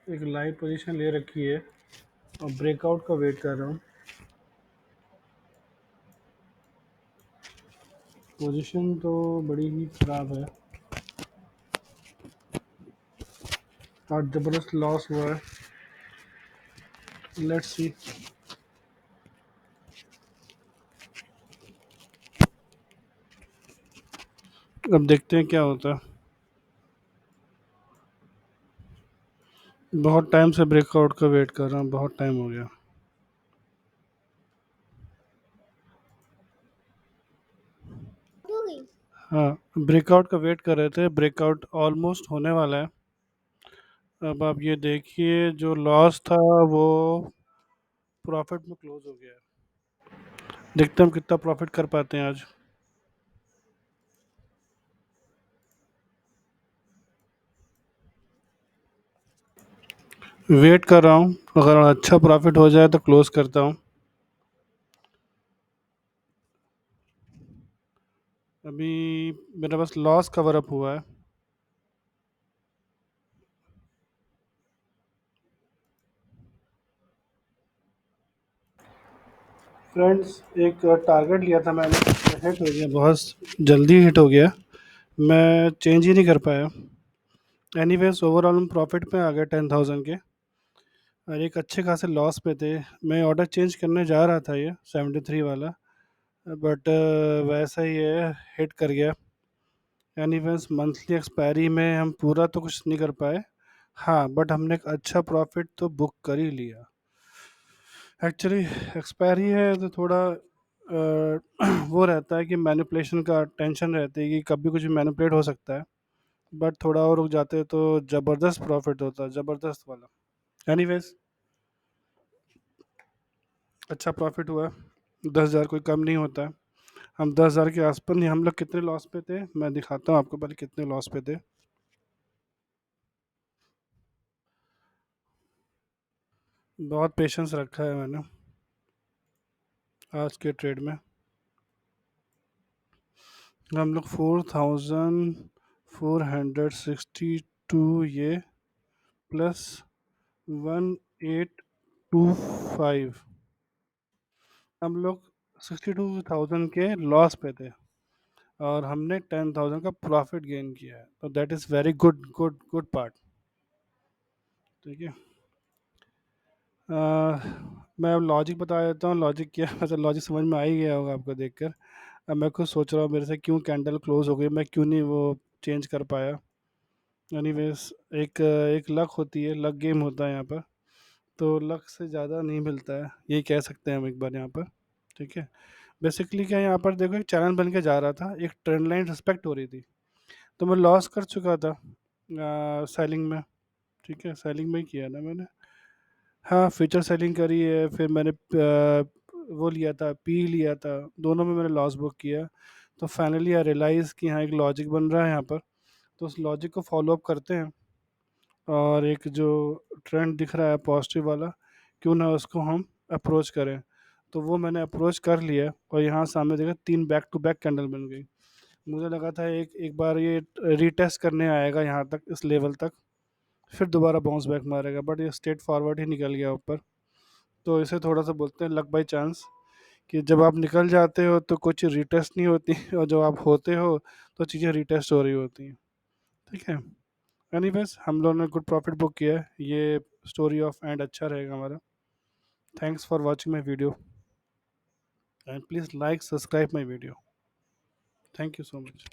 एक live position ले रखी है और ब्रेकआउट का वेट कर रहा हूँ। पोजीशन तो बड़ी ही ख़राब है और ज़बरदस्त लॉस हुआ है। Let's see. अब देखते हैं क्या होता है। बहुत टाइम से ब्रेकआउट का वेट कर रहा हूँ, बहुत टाइम हो गया। हाँ, ब्रेकआउट का वेट कर रहे थे। ब्रेकआउट ऑलमोस्ट होने वाला है। अब आप ये देखिए, जो लॉस था वो प्रॉफिट में क्लोज हो गया है। देखते हैं हम कितना प्रॉफिट कर पाते हैं आज। वेट कर रहा हूँ, अगर अच्छा प्रॉफिट हो जाए तो क्लोज करता हूँ। अभी मेरा बस लॉस कवर अप हुआ है। फ्रेंड्स, एक टारगेट लिया था मैंने, हिट हो गया, बहुत जल्दी हिट हो गया। मैं चेंज ही नहीं कर पाया। एनीवेज, ओवरऑल हम प्रॉफिट पे आ गए 10,000 के, और एक अच्छे खासे लॉस पे थे। मैं ऑर्डर चेंज करने जा रहा था, ये 73 वाला, बट वैसा ही है, हिट कर गया। एनीवेज, मंथली एक्सपायरी में हम पूरा तो कुछ नहीं कर पाए। हाँ, बट हमने एक अच्छा प्रॉफिट तो बुक कर ही लिया। एक्चुअली एक्सपायरी है तो थोड़ा वो रहता है कि मैनिपुलेशन का टेंशन रहती है कि कभी कुछ मैनिपुलेट हो सकता है। बट थोड़ा और रुक जाते तो ज़बरदस्त प्रॉफिट होता, ज़बरदस्त वाला। एनीवेज, अच्छा प्रॉफिट हुआ। 10,000 कोई कम नहीं होता है। हम 10,000 के आसपास नहीं, हम लोग कितने लॉस पे थे मैं दिखाता हूँ आपको पहले, कितने लॉस पे थे। बहुत पेशेंस रखा है मैंने आज के ट्रेड में। हम लोग 4,462 ये प्लस 1825, हम लोग 62,000 के लॉस पे थे और हमने 10,000 का प्रॉफिट गेन किया है, तो that is very good good good part. ठीक है। मैं अब लॉजिक बता देता हूँ। लॉजिक क्या मतलब, लॉजिक समझ में आ ही गया होगा आपको देखकर। अब मैं खुद सोच रहा हूँ मेरे से क्यों कैंडल क्लोज हो गई, मैं क्यों नहीं वो चेंज कर पाया। एनीवेज, एक एक लक होती है, लक गेम होता है यहाँ पर। तो लक से ज़्यादा नहीं मिलता है, यही कह सकते हैं हम एक बार यहाँ पर। ठीक है। बेसिकली क्या, यहाँ पर देखो, एक चैनल बन के जा रहा था, एक ट्रेंड लाइन रिस्पेक्ट हो रही थी, तो मैं लॉस कर चुका था सेलिंग में। ठीक है, सेलिंग में ही किया ना मैंने। हाँ, फ्यूचर सेलिंग करी है, फिर मैंने वो लिया था, पी लिया था, दोनों में मैंने लॉस बुक किया। तो फाइनली आई रियलाइज़ कि हाँ, एक लॉजिक बन रहा है यहाँ पर, तो उस लॉजिक को फॉलो अप करते हैं। और एक जो ट्रेंड दिख रहा है पॉजिटिव वाला, क्यों ना उसको हम अप्रोच करें। तो वो मैंने अप्रोच कर लिया और यहाँ सामने देखा 3 बैक टू बैक कैंडल बन गई। मुझे लगा था एक एक बार ये रीटेस्ट करने आएगा यहाँ तक, इस लेवल तक, फिर दोबारा बाउंस बैक मारेगा, बट ये स्ट्रेट फॉरवर्ड ही निकल गया ऊपर। तो इसे थोड़ा सा बोलते हैं लक बाई चांस, कि जब आप निकल जाते हो तो कुछ रीटेस्ट नहीं होती और जब आप होते हो तो चीज़ें रीटेस्ट हो रही होती हैं। ठीक है। एनीवेज, हम लोगों ने गुड प्रॉफिट बुक किया है। ये स्टोरी ऑफ एंड अच्छा रहेगा हमारा। Thanks for watching my video and please like subscribe my video. Thank you so much.